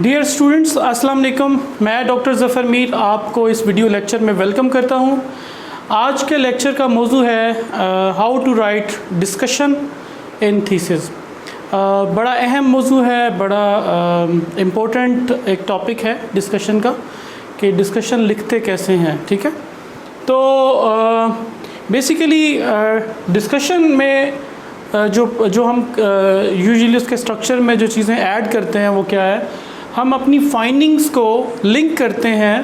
Dear students, अस्सलाम वालेकुम। मैं डॉक्टर ज़फ़र मीर आपको इस वीडियो लेक्चर में वेलकम करता हूँ। आज के लेक्चर का मौजू है how to write discussion in thesis. बड़ा अहम मौजू है, बड़ा इम्पोर्टेंट एक टॉपिक है डिस्कशन का कि डिस्कशन लिखते कैसे हैं। ठीक है, तो बेसिकली डिस्कशन में जो हम यूजुअली उसके स्ट्रक्चर में जो चीज़ें ऐड करते हैं वो क्या है, हम अपनी फाइंडिंग्स को लिंक करते हैं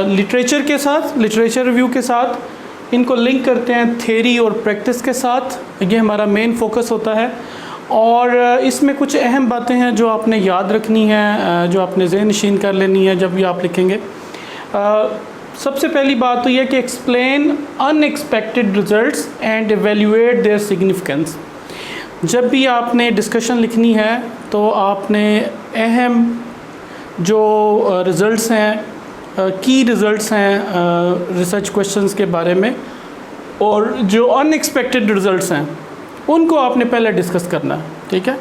लिटरेचर के साथ, लिटरेचर रिव्यू के साथ, इनको लिंक करते हैं थ्योरी और प्रैक्टिस के साथ। ये हमारा मेन फोकस होता है और इसमें कुछ अहम बातें हैं जो आपने याद रखनी है, जो आपने ज़हन नशीन कर लेनी है जब भी आप लिखेंगे। सबसे पहली बात तो यह कि explain unexpected results and evaluate their significance. जब भी आपने डिस्कशन लिखनी है तो आपने अहम जो रिज़ल्ट्स हैं, की रिज़ल्ट्स हैं रिसर्च क्वेश्चंस के बारे में, और जो अनएक्सपेक्टेड रिज़ल्ट्स हैं उनको आपने पहले डिस्कस करना है। ठीक है,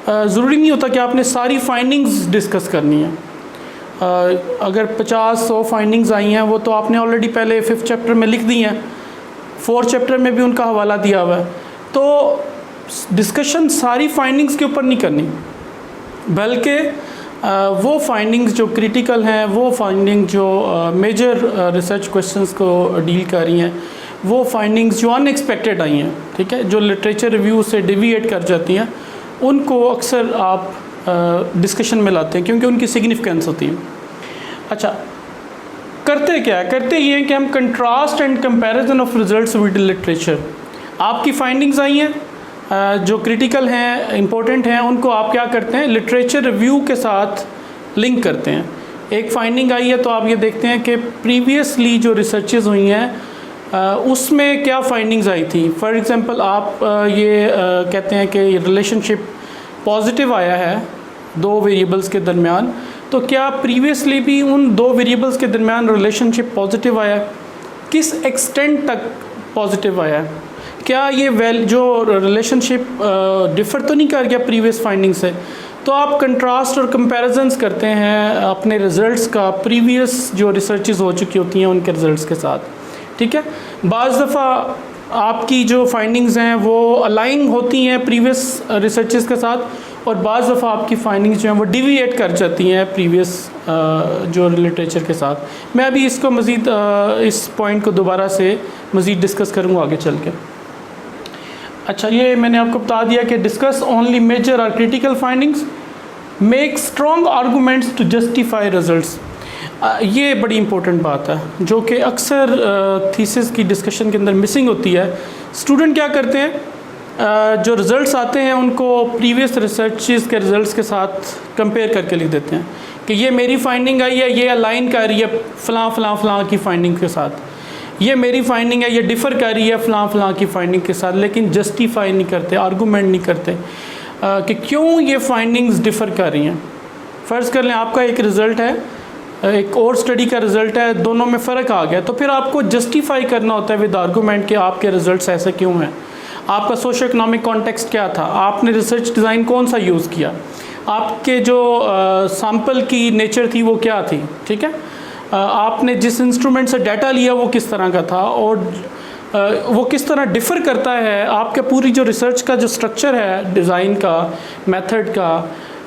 ज़रूरी नहीं होता कि आपने सारी फाइंडिंग्स डिस्कस करनी है। अगर 50-100 फाइंडिंग्स आई हैं वो तो आपने ऑलरेडी पहले 5th चैप्टर में लिख दी हैं, 4th चैप्टर में भी उनका हवाला दिया हुआ है। तो डिस्कशन सारी फाइंडिंग्स के ऊपर नहीं करनी, बल्कि वो फाइंडिंग्स जो क्रिटिकल हैं, वो फाइंडिंग जो मेजर रिसर्च क्वेश्चंस को डील कर रही हैं, वो फाइंडिंग्स जो अनएक्सपेक्टेड आई हैं, ठीक है, जो लिटरेचर रिव्यू से डिविएट कर जाती हैं, उनको अक्सर आप डिस्कशन में लाते हैं क्योंकि उनकी सिग्निफिकेंस होती है। अच्छा, करते क्या है? करते ये हैं कि हम contrast and comparison of results with literature. आपकी फाइंडिंग्स आई हैं जो क्रिटिकल हैं, इम्पोर्टेंट हैं, उनको आप क्या करते हैं, लिटरेचर रिव्यू के साथ लिंक करते हैं। एक फाइंडिंग आई है तो आप ये देखते हैं कि प्रीवियसली जो रिसर्चेज हुई हैं उसमें क्या फाइंडिंग्स आई थी। फॉर एग्ज़ाम्पल आप ये कहते हैं कि रिलेशनशिप पॉजिटिव आया है 2 वेरिएबल्स के दरमियान, तो क्या प्रीवियसली भी उन 2 वेरिएबल्स के दरमियान रिलेशनशिप पॉजिटिव आया, किस एक्सटेंट तक पॉजिटिव आया, क्या ये जो रिलेशनशिप डिफ़र तो नहीं कर गया प्रीवियस फाइंडिंग से। तो आप कंट्रास्ट और कंपैरिजंस करते हैं अपने रिज़ल्ट्स का प्रीवियस जो रिसर्चेज हो चुकी होती हैं उनके रिज़ल्ट्स के साथ। ठीक है, बाज़ दफ़ा आपकी जो फाइंडिंग्स हैं वो अलाइन होती हैं प्रीवियस रिसर्चेस के साथ, और बाज़ दफ़ा आपकी फाइंडिंग्स जो हैं वो डिविएट कर जाती हैं प्रीवियस जो लिटरेचर के साथ। मैं अभी इसको मज़ीद इस पॉइंट को दोबारा से मज़ीद डिस्कस करूँगा आगे चल के। अच्छा, ये मैंने आपको बता दिया कि डिस्कस ओनली मेजर और critical findings, make strong arguments to justify results. ये बड़ी इंपॉर्टेंट बात है जो कि अक्सर थीसिस की डिस्कशन के अंदर मिसिंग होती है। स्टूडेंट क्या करते हैं, जो रिज़ल्ट्स आते हैं उनको प्रीवियस रिसर्चेस के रिज़ल्ट्स के साथ कंपेयर करके लिख देते हैं कि ये मेरी फाइंडिंग आई है, ये अलाइन कर रही है फ़लाँ फ़लाँ फ़लाँ की फाइंडिंग के साथ, ये मेरी फाइंडिंग है, ये डिफ़र कर रही है फ़लाँ फ़लाँ की फाइंडिंग के साथ, लेकिन जस्टिफाई नहीं करते, आर्गूमेंट नहीं करते कि क्यों ये फाइंडिंग्स डिफ़र कर रही हैं। फ़र्ज़ कर लें आपका एक रिज़ल्ट है, एक और स्टडी का रिज़ल्ट है, दोनों में फ़र्क आ गया, तो फिर आपको जस्टिफाई करना होता है विद आर्गूमेंट कि आपके रिज़ल्ट्स ऐसे क्यों हैं, आपका सोशो इकनॉमिक कॉन्टेक्स्ट क्या था, आपने रिसर्च डिज़ाइन कौन सा यूज़ किया, आपके जो सैम्पल की नेचर थी वो क्या थी। ठीक है, आपने जिस इंस्ट्रूमेंट से डाटा लिया वो किस तरह का था, और वो किस तरह डिफ़र करता है, आपके पूरी जो रिसर्च का जो स्ट्रक्चर है डिज़ाइन का, मेथड का,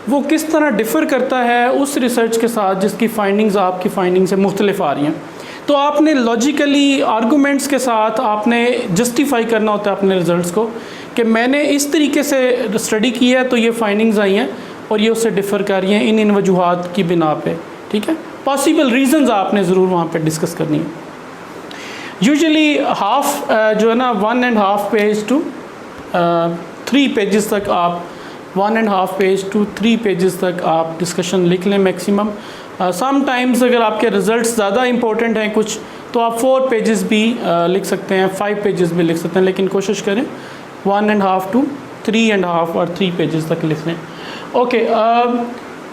वो किस तरह डिफ़र करता है उस रिसर्च के साथ जिसकी फाइंडिंग्स आपकी फाइंडिंग से मुख्तलिफ आ रही हैं। तो आपने लॉजिकली आर्गूमेंट्स के साथ आपने जस्टिफाई करना होता है अपने रिज़ल्ट्स को कि मैंने इस तरीके से स्टडी की है तो ये फाइंडिंग्स आई हैं और ये उससे डिफ़र कर रही हैं इन वजूहात की बिना पे। ठीक है, पॉसिबल रीजंस आपने ज़रूर वहाँ पे डिस्कस करनी है। यूजुअली हाफ जो है ना 1.5 पेज टू 3 पेजेस तक आप 1.5 पेज टू 3 पेजेस तक आप डिस्कशन लिख लें मैक्सिमम। समटाइम्स अगर आपके रिज़ल्ट्स ज़्यादा इंपॉर्टेंट हैं कुछ तो आप 4 पेजेस भी लिख सकते हैं, 5 पेजेस भी लिख सकते हैं, लेकिन कोशिश करें 1.5 टू 3.5 और 3 पेजेस तक लिख लें। ओके,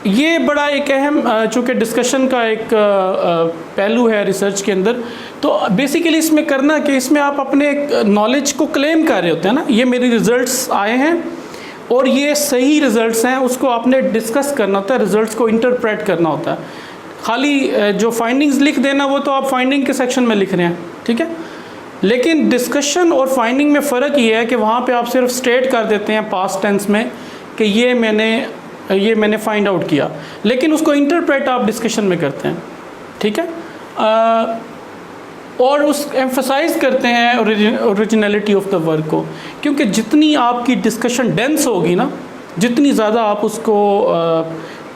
ये बड़ा एक अहम चूँकि डिस्कशन का एक पहलू है रिसर्च के अंदर, तो बेसिकली इसमें करना कि इसमें आप अपने नॉलेज को क्लेम कर रहे होते हैं ना, ये मेरे रिज़ल्ट्स आए हैं और ये सही रिज़ल्ट्स हैं, उसको आपने डिस्कस करना होता है, रिज़ल्ट्स को इंटरप्रेट करना होता है। खाली जो फाइंडिंग्स लिख देना वो तो आप फाइंडिंग के सेक्शन में लिख रहे हैं, ठीक है, लेकिन डिस्कशन और फाइंडिंग में फ़र्क ये है कि वहाँ पे आप सिर्फ स्टेट कर देते हैं पास्ट टेंस में कि ये मैंने फाइंड आउट किया, लेकिन उसको इंटरप्रेट आप डिस्कशन में करते हैं, ठीक है। और उस एम्फसाइज़ करते हैं ओरिजिनलिटी ऑफ द वर्क को, क्योंकि जितनी आपकी डिस्कशन डेंस होगी ना, जितनी ज़्यादा आप उसको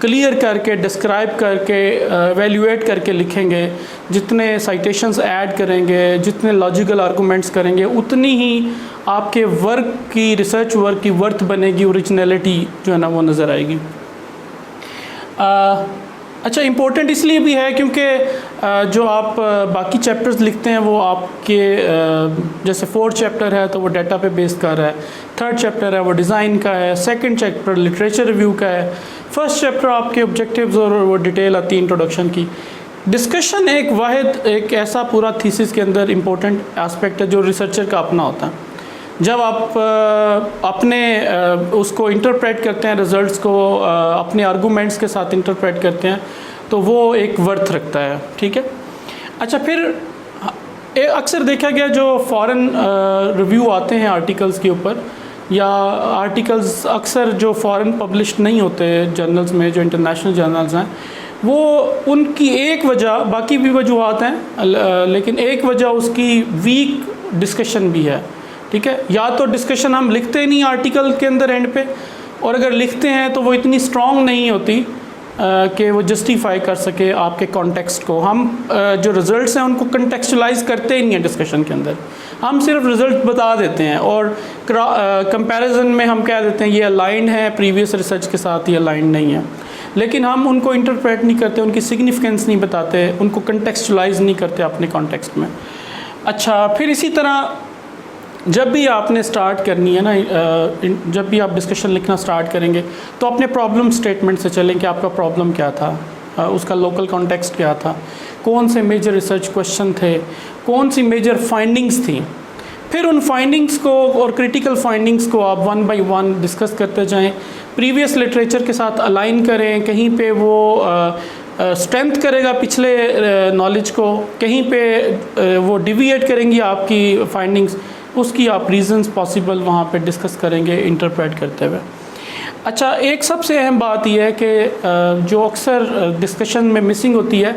क्लियर करके डिस्क्राइब करके एवेल्यूएट करके लिखेंगे, जितने साइटेशंस ऐड करेंगे, जितने लॉजिकल आर्गूमेंट्स करेंगे, उतनी ही आपके वर्क की, रिसर्च वर्क की वर्थ बनेगी, ओरिजिनलिटी जो है ना वो नज़र आएगी। अच्छा, इम्पोर्टेंट इसलिए भी है क्योंकि जो आप बाकी चैप्टर्स लिखते हैं वो आपके जैसे 4th चैप्टर है तो वो डाटा पे बेस्ड कर रहा है, 3rd चैप्टर है वो डिज़ाइन का है, 2nd चैप्टर लिटरेचर रिव्यू का है, 1st चैप्टर आपके ऑब्जेक्टिव्स और वो डिटेल आती है इंट्रोडक्शन की। डिस्कशन एक ऐसा पूरा थीसिस के अंदर इम्पोर्टेंट एस्पेक्ट है जो रिसर्चर का अपना होता है। जब आप अपने उसको इंटरप्रेट करते हैं, रिज़ल्ट्स को अपने आर्गूमेंट्स के साथ इंटरप्रेट करते हैं, तो वो एक वर्थ रखता है, ठीक है। अच्छा, फिर अक्सर देखा गया जो फॉरेन रिव्यू आते हैं आर्टिकल्स के ऊपर, या आर्टिकल्स अक्सर जो फॉरेन पब्लिश नहीं होते जर्नल्स में, जो इंटरनेशनल जर्नल्स हैं, वो उनकी एक वजह, बाकी भी वजूहत हैं, लेकिन एक वजह उसकी वीक डिस्कशन भी है, ठीक है। या तो डिस्कशन हम लिखते नहीं आर्टिकल के अंदर एंड पे, और अगर लिखते हैं तो वो इतनी स्ट्रॉन्ग नहीं होती कि वो जस्टिफाई कर सके आपके कॉन्टेक्स्ट को। हम जो रिज़ल्ट्स हैं उनको कंटेक्चुलाइज करते ही नहीं हैं डिस्कशन के अंदर, हम सिर्फ रिज़ल्ट बता देते हैं और कंपैरिजन में हम कह देते हैं ये अलाइंड है प्रीवियस रिसर्च के साथ, ये अलाइंड नहीं है, लेकिन हम उनको इंटरप्रेट नहीं करते, उनकी सिग्निफिकेंस नहीं बताते, उनको कंटेक्चुलाइज नहीं करते अपने कॉन्टेक्स्ट में। अच्छा, फिर इसी तरह जब भी आपने स्टार्ट करनी है ना, जब भी आप डिस्कशन लिखना स्टार्ट करेंगे तो अपने प्रॉब्लम स्टेटमेंट से चलें कि आपका प्रॉब्लम क्या था, उसका लोकल कॉन्टेक्स्ट क्या था, कौन से मेजर रिसर्च क्वेश्चन थे, कौन सी मेजर फाइंडिंग्स थी। फिर उन फाइंडिंग्स को और क्रिटिकल फाइंडिंग्स को आप 1 by 1 डिस्कस करते जाएं, प्रीवियस लिटरेचर के साथ अलाइन करें, कहीं पे वो स्ट्रेंथ करेगा पिछले नॉलेज को, कहीं पे वो डिविएट करेंगी आपकी फाइंडिंग्स, उसकी आप रीज़न्स पॉसिबल वहाँ पे डिस्कस करेंगे इंटरप्रेट करते हुए। अच्छा, एक सबसे अहम बात यह है कि जो अक्सर डिस्कशन में मिसिंग होती है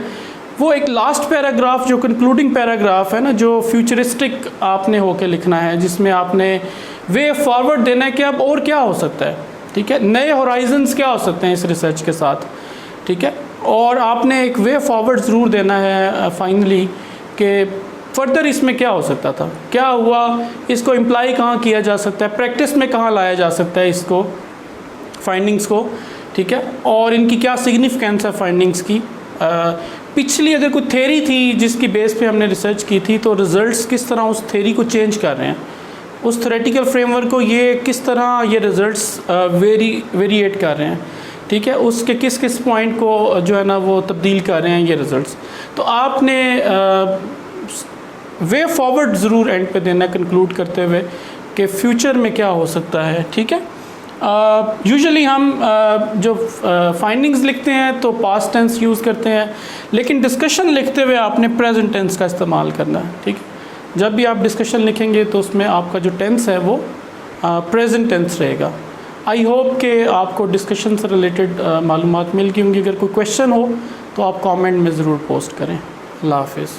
वो एक लास्ट पैराग्राफ, जो कंक्लूडिंग पैराग्राफ है ना, जो फ्यूचरिस्टिक आपने होके लिखना है, जिसमें आपने वे फॉरवर्ड देना है कि अब और क्या हो सकता है, ठीक है, नए होराइजन्स क्या हो सकते हैं इस रिसर्च के साथ, ठीक है। और आपने एक वे फॉरवर्ड ज़रूर देना है फाइनली कि फर्दर इसमें क्या हो सकता था, क्या हुआ, इसको इम्प्लाई कहाँ किया जा सकता है, प्रैक्टिस में कहाँ लाया जा सकता है इसको, फाइंडिंग्स को, ठीक है, और इनकी क्या सिग्निफिकेंस है फाइंडिंग्स की। पिछली अगर कोई थेरी थी जिसकी बेस पे हमने रिसर्च की थी, तो रिज़ल्ट्स किस तरह उस थेरी को चेंज कर रहे हैं, उस थ्योरेटिकल फ्रेमवर्क को ये किस तरह ये रिज़ल्ट्स वेरिएट कर रहे हैं, ठीक है, उसके किस किस पॉइंट को जो है ना वो तब्दील कर रहे हैं ये रिज़ल्ट्स। तो आपने वे फॉरवर्ड ज़रूर एंड पे देना कंक्लूड करते हुए कि फ्यूचर में क्या हो सकता है, ठीक है। यूजुअली हम जो फाइंडिंग्स लिखते हैं तो पास्ट टेंस यूज़ करते हैं, लेकिन डिस्कशन लिखते हुए आपने प्रेजेंट टेंस का इस्तेमाल करना है, ठीक है। जब भी आप डिस्कशन लिखेंगे तो उसमें आपका जो टेंस है वो प्रेजेंट टेंस रहेगा। आई होप कि आपको डिस्कशन से रिलेटेड मालूमात मिल गई होंगी। अगर कोई क्वेश्चन हो तो आप कमेंट में ज़रूर पोस्ट करें। अल्लाह हाफिज़।